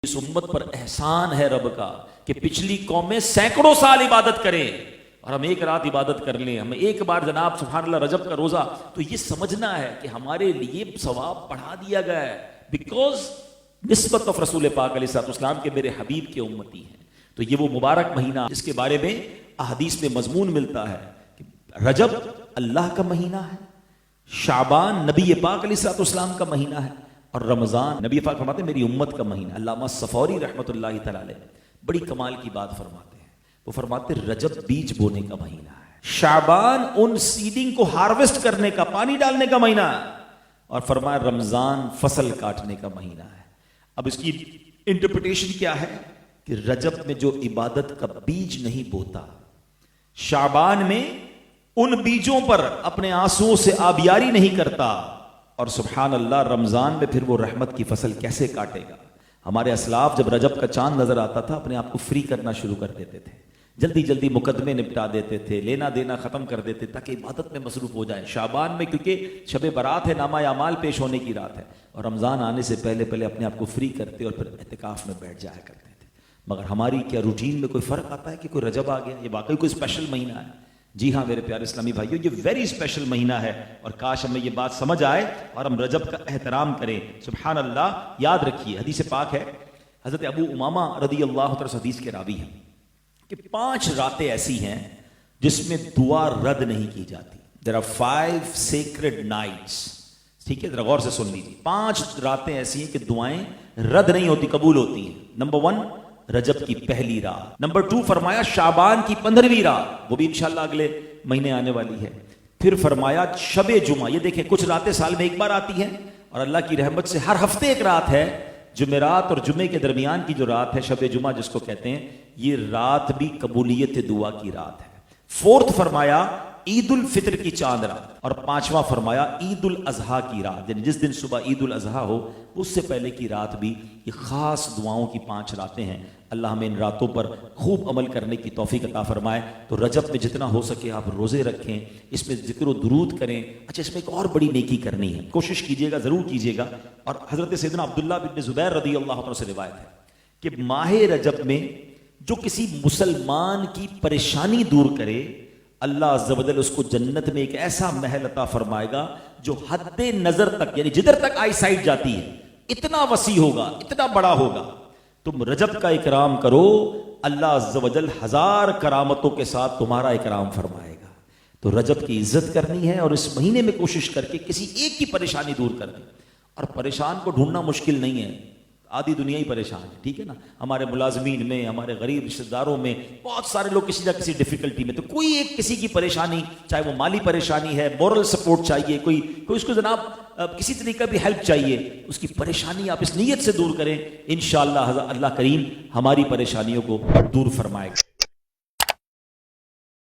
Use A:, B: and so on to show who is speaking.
A: اس امت پر احسان ہے رب کا کہ پچھلی قومیں سینکڑوں سال عبادت کریں اور ہم ایک رات عبادت کر لیں. ہمیں ایک بار جناب سبحان اللہ رجب کا روزہ, تو یہ سمجھنا ہے کہ ہمارے لیے ثواب بڑھا دیا گیا ہے بیکاز نسبت آف رسول پاک علیہ السلام کے میرے حبیب کے امتی ہیں. تو یہ وہ مبارک مہینہ جس کے بارے میں احادیث میں مضمون ملتا ہے کہ رجب اللہ کا مہینہ ہے, شعبان نبی پاک علیہ السلام کا مہینہ ہے, اور رمضان نبی پاک فرماتے ہیں میری امت کا مہینہ. علامہ صفوری رحمۃ اللہ تعالی علیہ بڑی کمال کی بات فرماتے ہیں. وہ فرماتے ہیں رجب بیج بونے کا مہینہ ہے, شعبان ان سیڈنگ کو ہارویسٹ کرنے کا, پانی ڈالنے کا مہینہ ہے, اور فرمایا رمضان فصل کاٹنے کا مہینہ ہے. اب اس کی انٹرپریٹیشن کیا ہے کہ رجب میں جو عبادت کا بیج نہیں بوتا, شعبان میں ان بیجوں پر اپنے آنسوؤں سے آبیاری نہیں کرتا, اور سبحان اللہ رمضان میں پھر وہ رحمت کی فصل کیسے کاٹے گا. ہمارے اسلاف جب رجب کا چاند نظر آتا تھا اپنے آپ کو فری کرنا شروع کر دیتے تھے, جلدی جلدی مقدمے نپٹا دیتے تھے, لینا دینا ختم کر دیتے تاکہ عبادت میں مصروف ہو جائیں. شعبان میں کیونکہ شب برات ہے, نامہ اعمال پیش ہونے کی رات ہے, اور رمضان آنے سے پہلے پہلے اپنے آپ کو فری کرتے اور پھر اعتکاف میں بیٹھ جایا کرتے تھے. مگر ہماری کیا روٹین میں کوئی فرق آتا ہے کہ کوئی رجب آ گیا, یہ واقعی کوئی اسپیشل مہینہ ہے؟ جی ہاں میرے پیارے اسلامی بھائیو, یہ ویری اسپیشل مہینہ ہے, اور کاش ہمیں یہ بات سمجھ آئے اور ہم رجب کا احترام کریں. سبحان اللہ. یاد رکھیے حدیث پاک ہے, حضرت ابو امامہ رضی اللہ عنہ حدیث کے راوی ہیں کہ 5 راتیں ایسی ہیں جس میں دعا رد نہیں کی جاتی. There are 5 sacred nights. ٹھیک ہے, ذرا غور سے سن لیجیے. 5 راتیں ایسی ہیں کہ دعائیں رد نہیں ہوتی, قبول ہوتی ہیں. نمبر 1 رجب کی پہلی رات. نمبر 2 فرمایا شعبان کی 15ویں رات, وہ بھی انشاءاللہ اگلے مہینے آنے والی ہے. پھر فرمایا شب جمعہ. یہ دیکھیں کچھ راتیں سال میں ایک بار آتی ہیں, اور اللہ کی رحمت سے ہر ہفتے ایک رات ہے. جمعرات اور جمعے کے درمیان کی جو رات ہے شب جمعہ جس کو کہتے ہیں, یہ رات بھی قبولیت دعا کی رات ہے. 4 فرمایا عید الفطر کی چاند رات, اور 5واں فرمایا عید الاضحیٰ کی رات, یعنی جس دن صبح عید الاضحیٰ ہو اس سے پہلے کی رات بھی. یہ خاص دعاؤں کی 5 راتیں ہیں. اللہ ہمیں ان راتوں پر خوب عمل کرنے کی توفیق عطا فرمائے. تو رجب میں جتنا ہو سکے آپ روزے رکھیں, اس میں ذکر و درود کریں. اچھا, اس میں ایک اور بڑی نیکی کرنی ہے, کوشش کیجیے گا, ضرور کیجیے گا. اور حضرت سیدنا عبداللہ بن زبیر رضی اللہ عنہ سے روایت ہے کہ ماہ رجب میں جو کسی مسلمان کی پریشانی دور کرے, اللہ عز و جل اس کو جنت میں ایک ایسا محل عطا فرمائے گا جو حد نظر تک, یعنی جدھر تک آئی سائٹ جاتی ہے, اتنا وسیع ہوگا, اتنا بڑا ہوگا. تم رجب کا اکرام کرو, اللہ عز و جل 1000 کرامتوں کے ساتھ تمہارا اکرام فرمائے گا. تو رجب کی عزت کرنی ہے, اور اس مہینے میں کوشش کر کے کسی ایک کی پریشانی دور کر دیں. اور پریشان کو ڈھونڈنا مشکل نہیں ہے, آدھی دنیا ہی پریشان ہے, ٹھیک ہے نا. ہمارے ملازمین میں, ہمارے غریب رشتہ داروں میں بہت سارے لوگ کسی نہ کسی ڈیفیکلٹی میں. تو کوئی ایک کسی کی پریشانی, چاہے وہ مالی پریشانی ہے, مورل سپورٹ چاہیے, کوئی اس کو جناب کسی طریقے بھی ہیلپ چاہیے, اس کی پریشانی آپ اس نیت سے دور کریں, انشاءاللہ اللہ کریم ہماری پریشانیوں کو دور فرمائے گا.